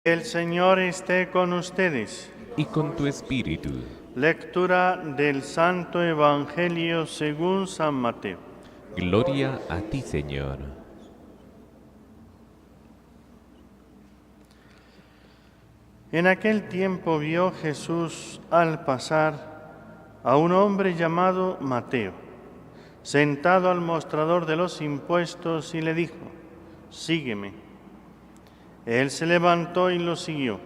El Señor esté con ustedes. Y con tu espíritu. Lectura del Santo Evangelio según San Mateo. Gloria a ti, Señor. En aquel tiempo vio Jesús al pasar a un hombre llamado Mateo, sentado al mostrador de los impuestos, y le dijo: «Sígueme». Él se levantó y lo siguió.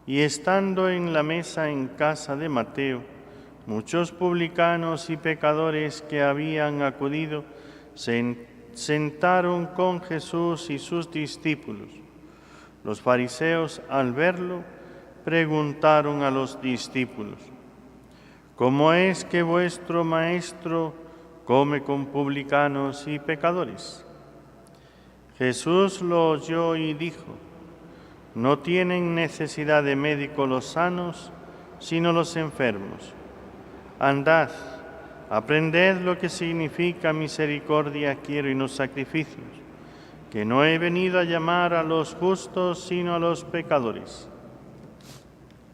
Y estando en la mesa en casa de Mateo, muchos publicanos y pecadores que habían acudido se sentaron con Jesús y sus discípulos. Los fariseos, al verlo, preguntaron a los discípulos: «¿Cómo es que vuestro maestro come con publicanos y pecadores?». Jesús lo oyó y dijo: «No tienen necesidad de médico los sanos, sino los enfermos. Andad, aprended lo que significa misericordia quiero y no sacrificios, que no he venido a llamar a los justos, sino a los pecadores».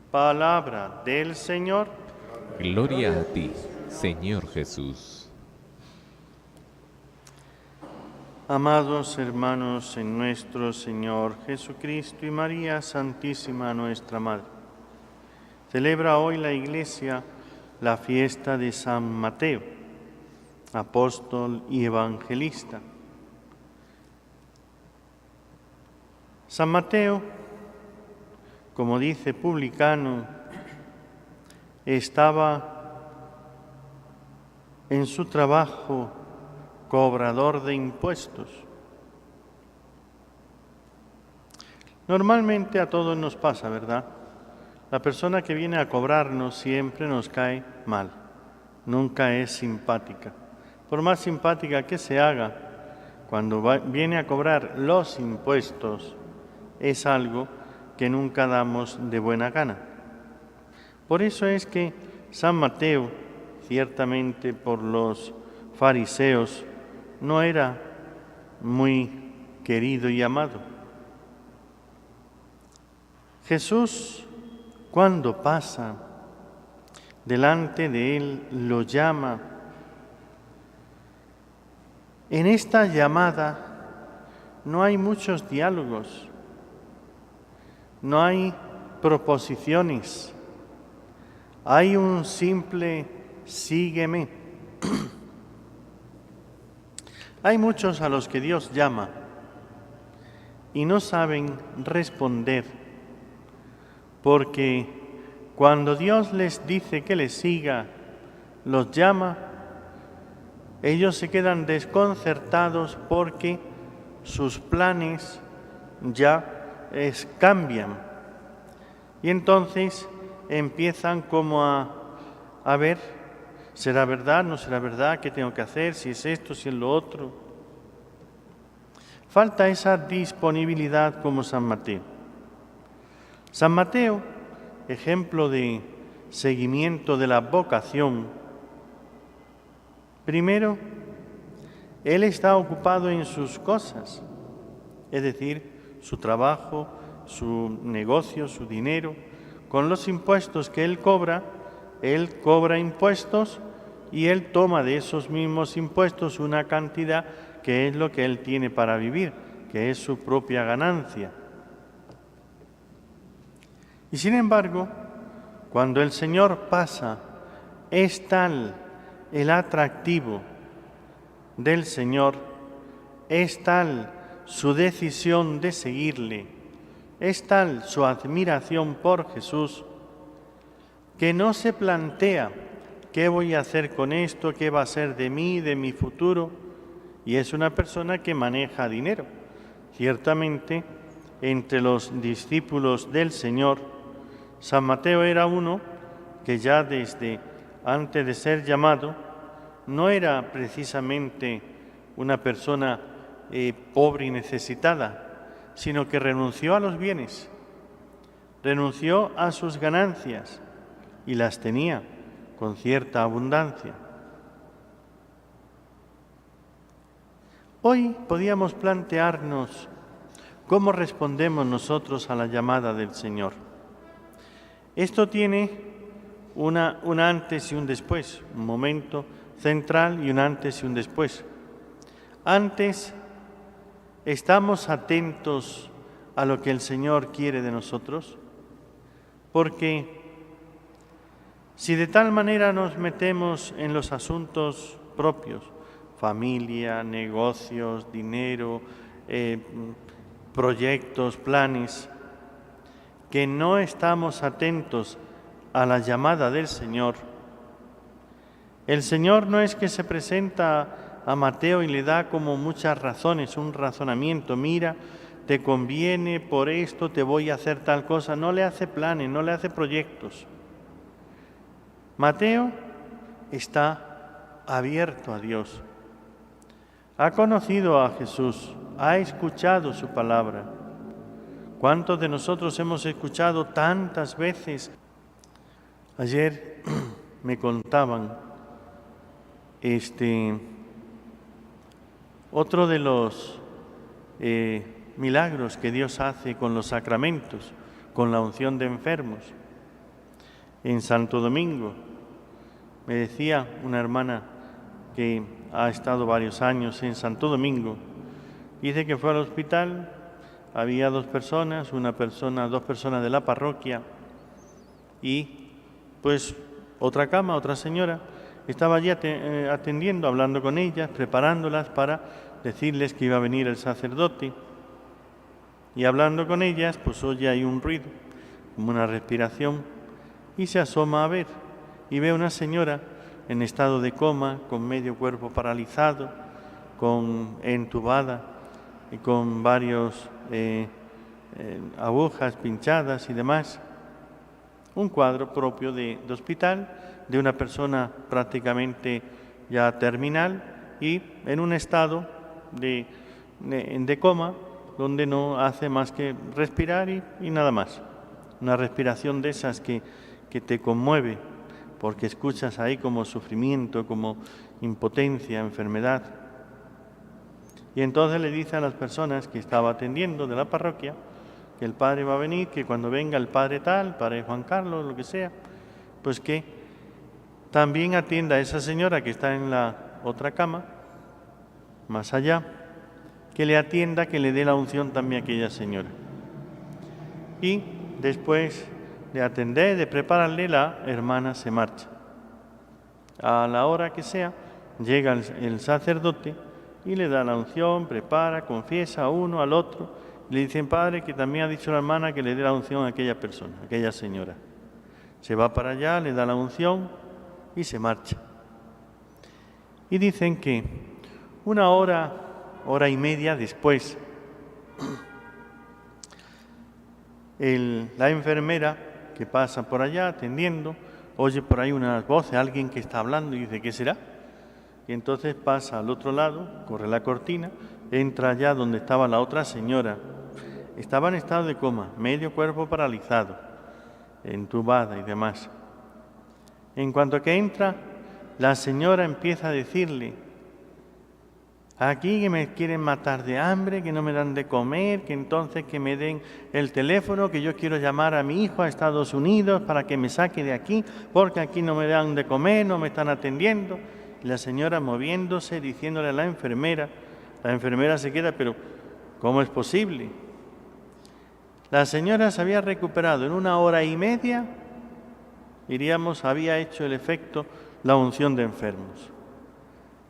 Palabra del Señor. Gloria a ti, Señor Jesús. Amados hermanos en nuestro Señor Jesucristo y María Santísima, nuestra Madre, celebra hoy la Iglesia la fiesta de San Mateo, apóstol y evangelista. San Mateo, como dice publicano, estaba en su trabajo cobrador de impuestos. Normalmente a todos nos pasa, ¿verdad? La persona que viene a cobrarnos siempre nos cae mal, nunca es simpática. Por más simpática que se haga, cuando viene a cobrar los impuestos, es algo que nunca damos de buena gana. Por eso es que San Mateo, ciertamente por los fariseos, no era muy querido y amado. Jesús, cuando pasa delante de él, lo llama. En esta llamada no hay muchos diálogos, no hay proposiciones, hay un simple sígueme. Hay muchos a los que Dios llama y no saben responder, porque cuando Dios les dice que les siga, los llama, ellos se quedan desconcertados porque sus planes ya cambian. Y entonces empiezan como a ver: ¿será verdad? ¿No será verdad? ¿Qué tengo que hacer? ¿Si es esto? ¿Si es lo otro? Falta esa disponibilidad como San Mateo. San Mateo, ejemplo de seguimiento de la vocación, primero, él está ocupado en sus cosas, es decir, su trabajo, su negocio, su dinero. Con los impuestos que él cobra impuestos y él toma de esos mismos impuestos una cantidad que es lo que él tiene para vivir, que es su propia ganancia. Y sin embargo, cuando el Señor pasa, es tal el atractivo del Señor, es tal su decisión de seguirle, es tal su admiración por Jesús, que no se plantea qué voy a hacer con esto, qué va a ser de mí, de mi futuro, y es una persona que maneja dinero. Ciertamente, entre los discípulos del Señor, San Mateo era uno que ya desde antes de ser llamado no era precisamente una persona pobre y necesitada, sino que renunció a los bienes, renunció a sus ganancias y las tenía con cierta abundancia. Hoy podíamos plantearnos ¿Cómo respondemos nosotros a la llamada del Señor? Esto tiene un antes y un después, un momento central y un antes y un después. Antes, ¿estamos atentos a lo que el Señor quiere de nosotros? Porque si de tal manera nos metemos en los asuntos propios, familia, negocios, dinero, proyectos, planes, que no estamos atentos a la llamada del Señor, el Señor no es que se presenta a Mateo y le da como muchas razones, un razonamiento, mira, te conviene por esto, te voy a hacer tal cosa, no le hace planes, no le hace proyectos. Mateo está abierto a Dios, ha conocido a Jesús, ha escuchado su palabra. ¿Cuántos de nosotros hemos escuchado tantas veces? Ayer me contaban otro de los milagros que Dios hace con los sacramentos, con la unción de enfermos. En Santo Domingo, me decía una hermana que ha estado varios años en Santo Domingo, dice que fue al hospital, había dos personas de la parroquia y pues otra cama, otra señora, estaba allí atendiendo, hablando con ellas, preparándolas para decirles que iba a venir el sacerdote. Y hablando con ellas, pues oye hay un ruido, como una respiración, y se asoma a ver, y ve a una señora en estado de coma, con medio cuerpo paralizado, entubada, y con varios agujas pinchadas y demás. Un cuadro propio de hospital, de una persona prácticamente ya terminal y en un estado de coma, donde no hace más que respirar y nada más. Una respiración de esas que te conmueve, porque escuchas ahí como sufrimiento, como impotencia, enfermedad. Y entonces le dice a las personas que estaba atendiendo de la parroquia que el padre va a venir, que cuando venga el padre tal, padre Juan Carlos, lo que sea, pues que también atienda a esa señora que está en la otra cama, más allá, que le atienda, que le dé la unción también a aquella señora. Y después de atender, de prepararle, la hermana se marcha. A la hora que sea, llega el sacerdote y le da la unción, prepara, confiesa a uno, al otro. Le dicen, padre, que también ha dicho la hermana que le dé la unción a aquella persona, a aquella señora. Se va para allá, le da la unción y se marcha. Y dicen que una hora y media después, la enfermera que pasa por allá atendiendo, oye por ahí unas voces, alguien que está hablando y dice, ¿qué será? Y entonces pasa al otro lado, corre la cortina, entra allá donde estaba la otra señora. Estaba en estado de coma, medio cuerpo paralizado, entubada y demás. En cuanto que entra, la señora empieza a decirle, aquí que me quieren matar de hambre, que no me dan de comer, que entonces que me den el teléfono, que yo quiero llamar a mi hijo a Estados Unidos para que me saque de aquí, porque aquí no me dan de comer, no me están atendiendo. Y la señora moviéndose, diciéndole a la enfermera se queda, pero ¿cómo es posible? La señora se había recuperado en una hora y media, diríamos, había hecho el efecto la unción de enfermos.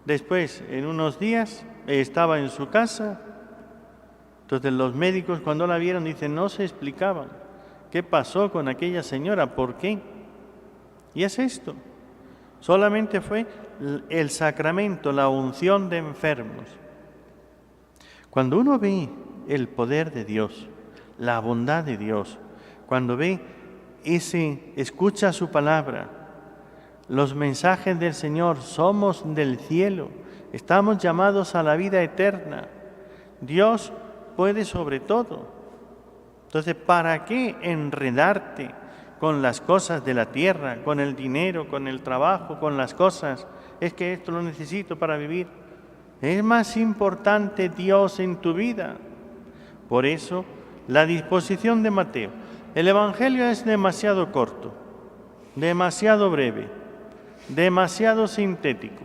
Después, en unos días, estaba en su casa. Entonces los médicos cuando la vieron dicen, no se explicaban qué pasó con aquella señora, por qué. Y es esto, solamente fue el sacramento, la unción de enfermos. Cuando uno ve el poder de Dios, la bondad de Dios, cuando ve escucha su palabra, los mensajes del Señor, somos del cielo, estamos llamados a la vida eterna. Dios puede sobre todo. Entonces, ¿para qué enredarte con las cosas de la tierra, con el dinero, con el trabajo, con las cosas? Es que esto lo necesito para vivir. Es más importante Dios en tu vida. Por eso, la disposición de Mateo. El Evangelio es demasiado corto, demasiado breve, demasiado sintético.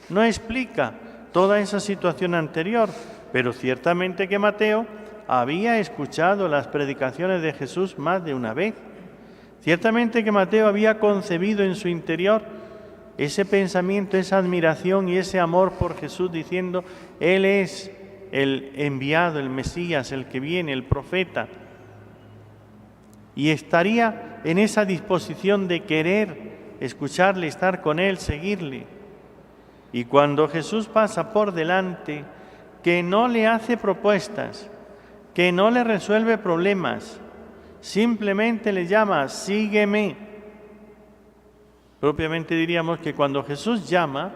No explica toda esa situación anterior, pero ciertamente que Mateo había escuchado las predicaciones de Jesús más de una vez. Ciertamente que Mateo había concebido en su interior ese pensamiento, esa admiración y ese amor por Jesús, diciendo: Él es el enviado, el Mesías, el que viene, el profeta. Y estaría en esa disposición de querer escucharle, estar con Él, seguirle. Y cuando Jesús pasa por delante, que no le hace propuestas, que no le resuelve problemas, simplemente le llama: sígueme. Propiamente diríamos que cuando Jesús llama,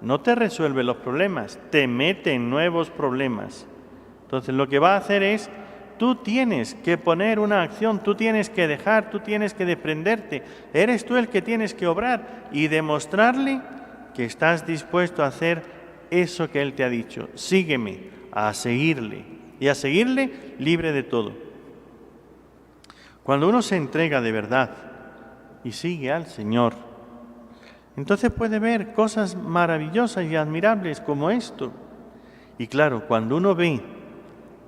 no te resuelve los problemas, te mete en nuevos problemas. Entonces lo que va a hacer es, tú tienes que poner una acción, tú tienes que dejar, tú tienes que desprenderte. Eres tú el que tienes que obrar y demostrarle que estás dispuesto a hacer eso que Él te ha dicho. Sígueme, a seguirle, y a seguirle libre de todo. Cuando uno se entrega de verdad y sigue al Señor, entonces puede ver cosas maravillosas y admirables como esto. Y claro, cuando uno ve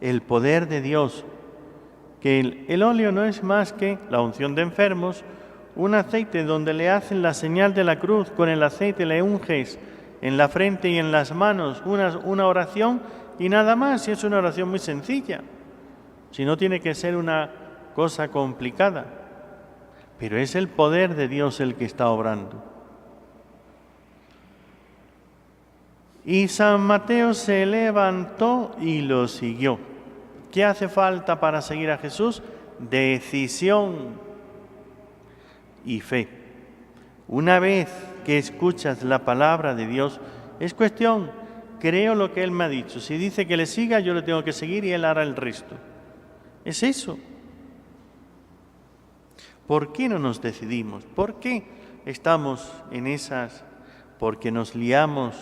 el poder de Dios, que el óleo no es más que la unción de enfermos, un aceite donde le hacen la señal de la cruz, con el aceite le unges en la frente y en las manos una oración y nada más, y es una oración muy sencilla, si no tiene que ser una cosa complicada, pero es el poder de Dios el que está obrando. Y San Mateo se levantó y lo siguió. ¿Qué hace falta para seguir a Jesús? Decisión y fe. Una vez que escuchas la palabra de Dios, es cuestión, creo lo que Él me ha dicho. Si dice que le siga, yo le tengo que seguir y Él hará el resto. Es eso. ¿Por qué no nos decidimos? ¿Por qué estamos en esas? Porque nos liamos,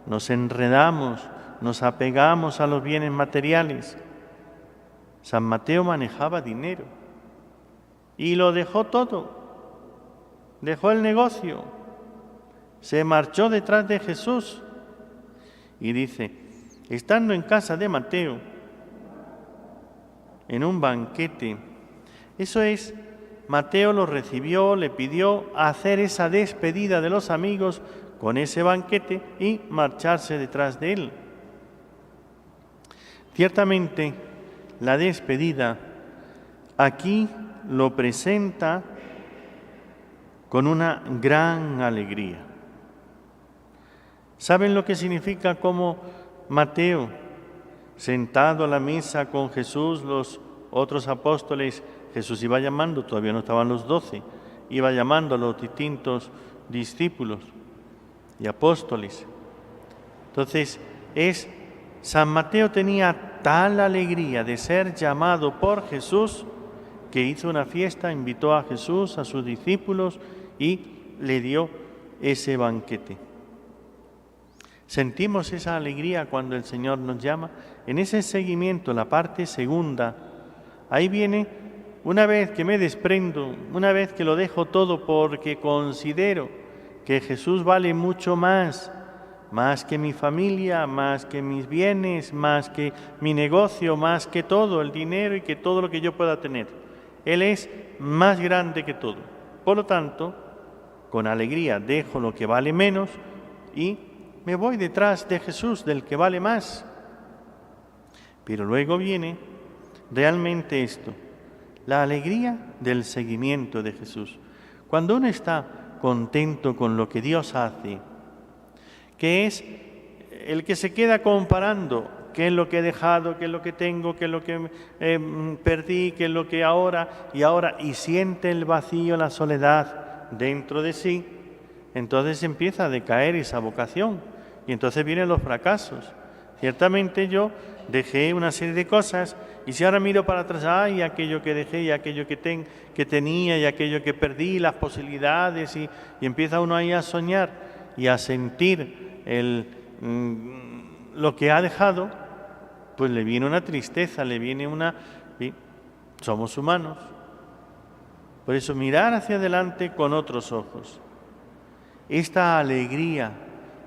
nos enredamos, nos apegamos a los bienes materiales. San Mateo manejaba dinero y lo dejó todo. Dejó el negocio, se marchó detrás de Jesús y dice, estando en casa de Mateo, en un banquete, eso es, Mateo lo recibió, le pidió hacer esa despedida de los amigos con ese banquete y marcharse detrás de él. Ciertamente, la despedida aquí lo presenta con una gran alegría. ¿Saben lo que significa cómo Mateo, sentado a la mesa con Jesús, los otros apóstoles, Jesús iba llamando, todavía no estaban los 12, iba llamando a los distintos discípulos y apóstoles? Entonces, San Mateo tenía tal alegría de ser llamado por Jesús que hizo una fiesta, invitó a Jesús, a sus discípulos y le dio ese banquete. Sentimos esa alegría cuando el Señor nos llama. En ese seguimiento, la parte segunda, ahí viene, una vez que me desprendo, una vez que lo dejo todo porque considero que Jesús vale mucho más que mi familia, más que mis bienes, más que mi negocio, más que todo, el dinero y que todo lo que yo pueda tener. Él es más grande que todo. Por lo tanto, con alegría dejo lo que vale menos y me voy detrás de Jesús, del que vale más. Pero luego viene realmente esto, la alegría del seguimiento de Jesús. Cuando uno está contento con lo que Dios hace, que es el que se queda comparando qué es lo que he dejado, qué es lo que tengo, qué es lo que perdí, qué es lo que ahora, y siente el vacío, la soledad dentro de sí, entonces empieza a decaer esa vocación y entonces vienen los fracasos. Ciertamente yo dejé una serie de cosas y si ahora miro para atrás, ay, aquello que dejé y aquello que tenía y aquello que perdí, las posibilidades y empieza uno ahí a soñar y a sentir lo que ha dejado, pues le viene una tristeza, le viene una... ¿sí? Somos humanos. Por eso mirar hacia adelante con otros ojos. Esta alegría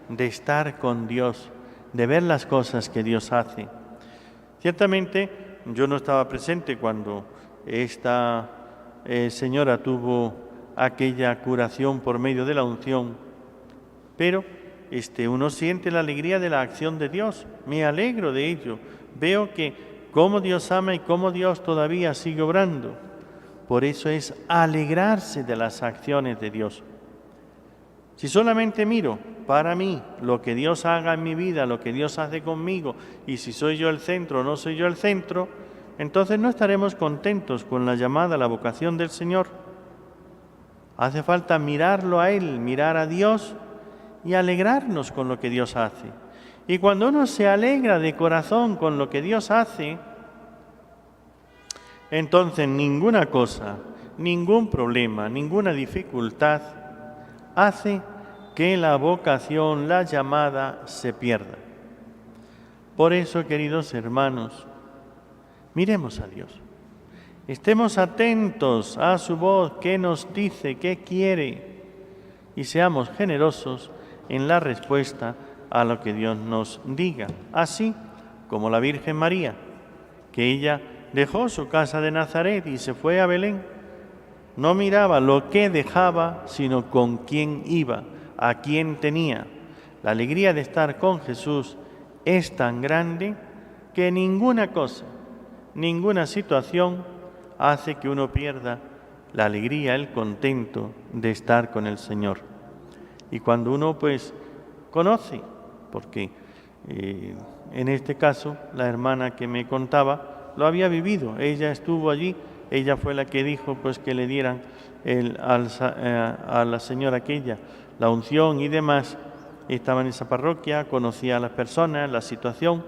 de estar con Dios, de ver las cosas que Dios hace. Ciertamente yo no estaba presente cuando esta señora tuvo aquella curación por medio de la unción, pero uno siente la alegría de la acción de Dios. Me alegro de ello. Veo que cómo Dios ama y cómo Dios todavía sigue obrando. Por eso es alegrarse de las acciones de Dios. Si solamente miro para mí lo que Dios haga en mi vida, lo que Dios hace conmigo, y si soy yo el centro o no soy yo el centro, entonces no estaremos contentos con la llamada, la vocación del Señor. Hace falta mirarlo a Él, mirar a Dios y alegrarnos con lo que Dios hace. Y cuando uno se alegra de corazón con lo que Dios hace, entonces ninguna cosa, ningún problema, ninguna dificultad hace que la vocación, la llamada, se pierda. Por eso, queridos hermanos, miremos a Dios. Estemos atentos a su voz, qué nos dice, qué quiere, y seamos generosos en la respuesta a lo que Dios nos diga. Así como la Virgen María, que ella dejó su casa de Nazaret y se fue a Belén. No miraba lo que dejaba, sino con quién iba, a quién tenía. La alegría de estar con Jesús es tan grande que ninguna cosa, ninguna situación hace que uno pierda la alegría, el contento de estar con el Señor. Y cuando uno conoce, porque en este caso la hermana que me contaba lo había vivido, ella estuvo allí, ella fue la que dijo que le dieran a la señora aquella la unción y demás. Estaba en esa parroquia, conocía a las personas, la situación.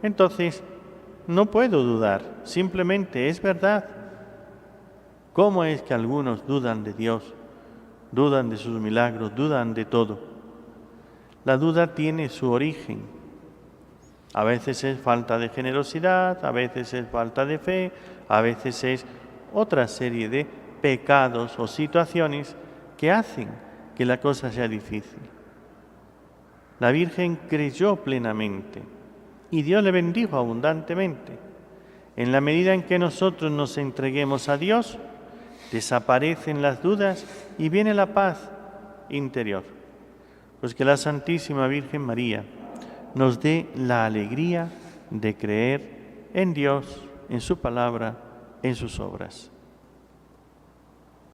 Entonces, no puedo dudar, simplemente es verdad. ¿Cómo es que algunos dudan de Dios, dudan de sus milagros, dudan de todo? La duda tiene su origen. A veces es falta de generosidad, a veces es falta de fe, a veces es otra serie de pecados o situaciones que hacen que la cosa sea difícil. La Virgen creyó plenamente y Dios le bendijo abundantemente. En la medida en que nosotros nos entreguemos a Dios, desaparecen las dudas y viene la paz interior. Pues que la Santísima Virgen María nos dé la alegría de creer en Dios, en su palabra, en sus obras.